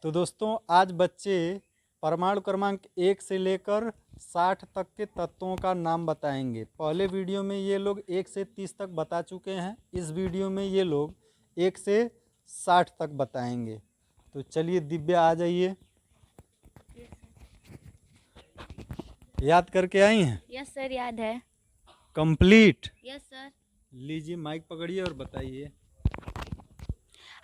तो दोस्तों आज बच्चे परमाणु क्रमांक 1 से लेकर 60 तक के तत्वों का नाम बताएंगे। पहले वीडियो में ये लोग 1 से 30 तक बता चुके हैं। इस वीडियो में ये लोग 1 से 60 तक बताएंगे। तो चलिए दिव्या आ जाइए। याद करके आई हैं? यस सर, याद है। कंप्लीट? Yes sir. लीजिए माइक पकड़िए और बताइए।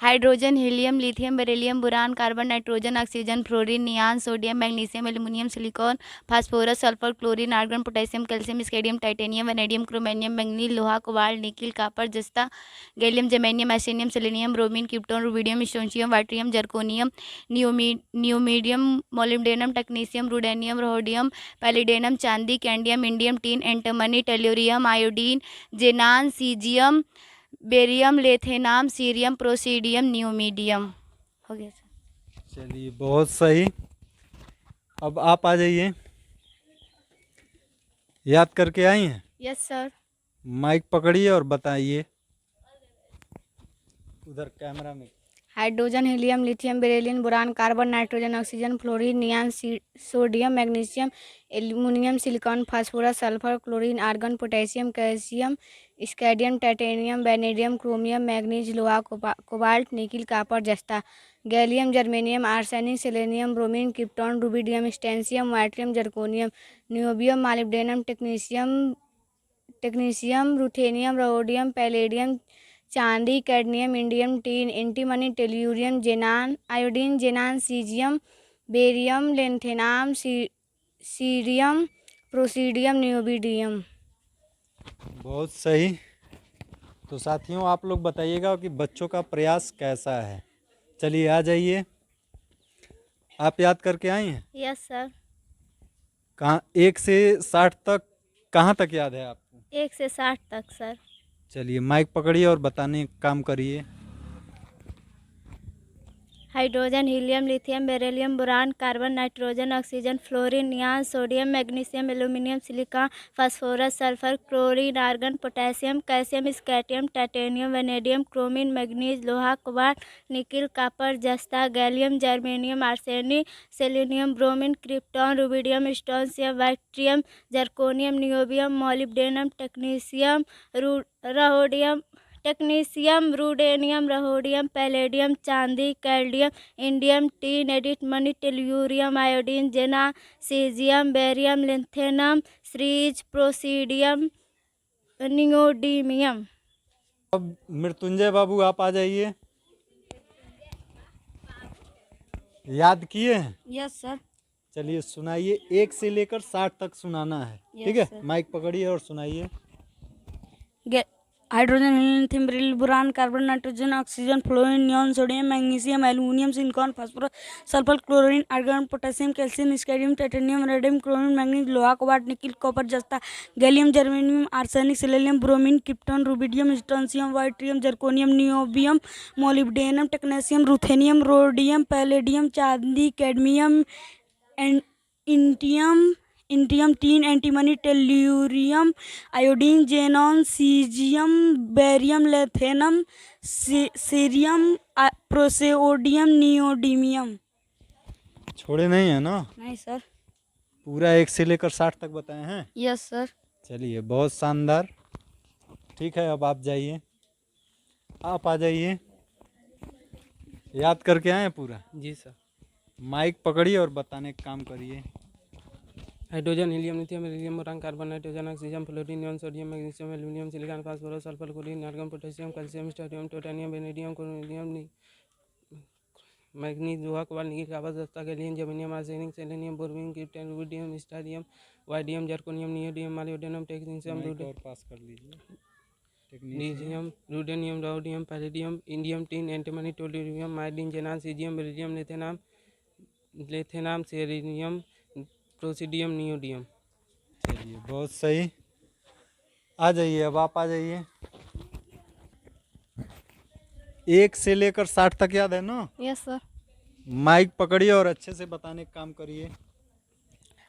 Hydrogen, helium, lithium, beryllium, boron, carbon, nitrogen, oxygen, fluorine, neon, sodium, magnesium, aluminium, silicon, phosphorus, sulphur, chlorine, argon, potassium, calcium, scandium, titanium, vanadium, chromium, manganese, लोहा, cobalt, nickel, copper, जस्ता, gallium, germanium, arsenic, selenium, bromine, krypton, rubidium, strontium, yttrium, zirconium, niobium, molybdenum, technetium, ruthenium, rhodium, palladium, चांदी, cadmium, indium, tin, antimony, tellurium, iodine, xenon, caesium, barium, lanthanum, cerium, प्रोसीडियम, नियोमीडियम। हो गया sir. चलिए बहुत सही। अब आप आ जाइए। याद करके आई हैं? Yes sir. माइक पकड़िए और बताइए उधर कैमरा में। Hydrogen, helium, lithium, beryllium, boron, carbon, nitrogen, oxygen, fluorine, neon, sodium, magnesium, aluminium, silicon, phosphorus, sulphur, chlorine, argon, potassium, calcium, scandium, titanium, vanadium, chromium, manganese, लोहा, कोबाल्ट, निकिल, कॉपर, जस्ता, gallium, germanium, arsenic, selenium, bromine, krypton, rubidium, strontium, yttrium, zirconium, niobium, molybdenum, technetium, ruthenium, rhodium, palladium, चांदी, cadmium, indium, tin, antimony, tellurium, xenon, iodine, xenon, caesium, barium, lanthanum, cerium, praseodymium, neodymium. बहुत सही। तो साथियों आप लोग बताइएगा कि बच्चों का प्रयास कैसा है। चलिए आ जाइए। आप याद करके आई हैं? Yes sir. कहाँ 1 से 60 तक? कहाँ तक याद है आपको? 1 से 60 तक सर। चलिए माइक पकड़िए और बताने का काम करिए। Hydrogen, helium, lithium, beryllium, boron, carbon, nitrogen, oxygen, fluorine, neon, sodium, magnesium, aluminium, silicon, phosphorus, sulphur, chlorine, argon, potassium, calcium, scandium, titanium, vanadium, chromium, manganese, लोहा, कोबाल्ट, निकिल, कॉपर, जस्ता, gallium, germanium, arsenic, selenium, bromine, krypton, rubidium, strontium, yttrium, zirconium, niobium, molybdenum, ruthenium, rhodium, palladium, चांदी, cadmium, indium, tin, antimony, tellurium, iodine, xenon, caesium, barium, lanthanum, सीज, praseodymium, neodymium. अब मृत्युंजय बाबू आप आ जाइए। याद किए हैं? Yes sir. चलिए सुनाइए। 1 से लेकर 60 तक सुनाना है। ठीक है, माइक पकड़िए और सुनाइए। Hydrogen, helium, lithium, beryllium, boron, carbon, nitrogen, oxygen, fluorine, neon, sodium, magnesium, aluminium, silicon, phosphorus, sulphur, chlorine, argon, potassium, calcium, scandium, titanium, radium, chromium, manganese, लोहा, कोबाल्ट, निकिल, कॉपर, जस्ता, gallium, germanium, arsenic, selenium, bromine, krypton, rubidium, strontium, yttrium, zirconium, niobium, molybdenum, technetium, ruthenium, rhodium, palladium, चांदी, cadmium, indium, tin, antimony, tellurium, iodine, xenon, caesium, barium, lanthanum, cerium, praseodymium, neodymium. छोड़े नहीं है ना? नहीं sir. पूरा 1 से लेकर 60 तक बताए हैं? Yes sir. चलिए बहुत शानदार। ठीक है, अब आप जाइए। आप आ जाइए। याद करके आए हैं पूरा? जी सर। माइक पकड़िए और बताने का काम करिए। Hydrogen, helium, lithium, beryllium, boron, carbon, nitrogen, oxygen, fluorine, neon, sodium, magnesium, aluminium, silicon, phosphorus, sulphur, chlorine, argon, potassium, calcium, स्टेरियम, टाइटेनियम, वेनेडियम, क्रोमियम, मैग्नीज, लोहा, कोबाल्ट, निकिल, कॉपर, जस्ता, gallium, germanium, arsenic, selenium, bromine, krypton, rubidium, strontium, yttrium, zirconium, niobium, molybdenum, technetium, pass कर लीजिए। Technetium, ruthenium, rhodium, palladium, indium, tin, antimony, tellurium, iodine, xenon, caesium, beryllium, lanthanum, selenium, praseodymium, neodymium. चलिए बहुत सही। आ जाइए, अब आप आ जाइए। 1 से लेकर 60 तक याद है ना? Yes sir. माइक पकड़िए और अच्छे से बताने का काम करिए।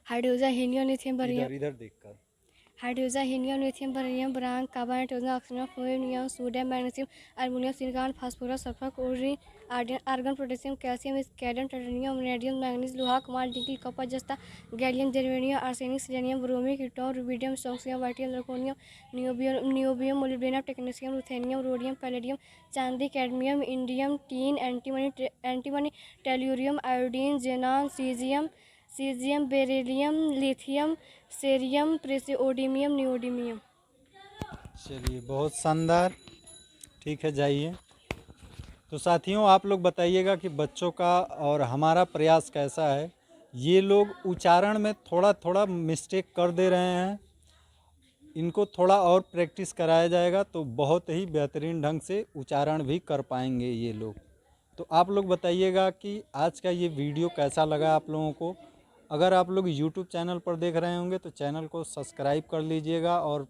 हाइड्रोजन, हीलियम, लिथियम, इधर इधर देखकर। Hydrogen, helium, lithium, beryllium, boron, carbon, nitrogen, oxygen, fluorine, neon, sodium, magnesium, aluminium, silicon, phosphorus, sulphur, chlorine, argon, potassium, calcium, scandium, titanium, vanadium, manganese, लोहा, क्वार्ट्ज, निकल, कॉपर, जस्ता, gallium, germanium, arsenic, selenium, bromine, uranium, rubidium, strontium, yttrium, zirconium, niobium, molybdenum, technetium, ruthenium, rhodium, palladium, चांदी, cadmium, indium, tin, antimony, tellurium, iodine, xenon, caesium, beryllium, lithium, cerium, praseodymium, neodymium. चलिए, बहुत शानदार। ठीक है, जाइए। तो साथियों, आप लोग बताइएगा कि बच्चों का और हमारा प्रयास कैसा है। ये लोग उच्चारण में थोड़ा थोड़ा मिस्टेक कर दे रहे हैं, इनको थोड़ा और प्रैक्टिस कराया जाएगा तो बहुत ही बेहतरीन ढंग से उच्चारण भी कर पाएंगे ये लोग। तो आप लोग बताइएगा कि आज का ये वीडियो कैसा लगा आप लोगों को। अगर आप लोग यूट्यूब चैनल पर देख रहे होंगे तो चैनल को सब्सक्राइब कर लीजिएगा, और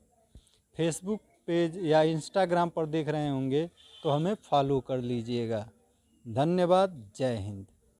फेसबुक पेज या इंस्टाग्राम पर देख रहे होंगे तो हमें फॉलो कर लीजिएगा। धन्यवाद। जय हिंद।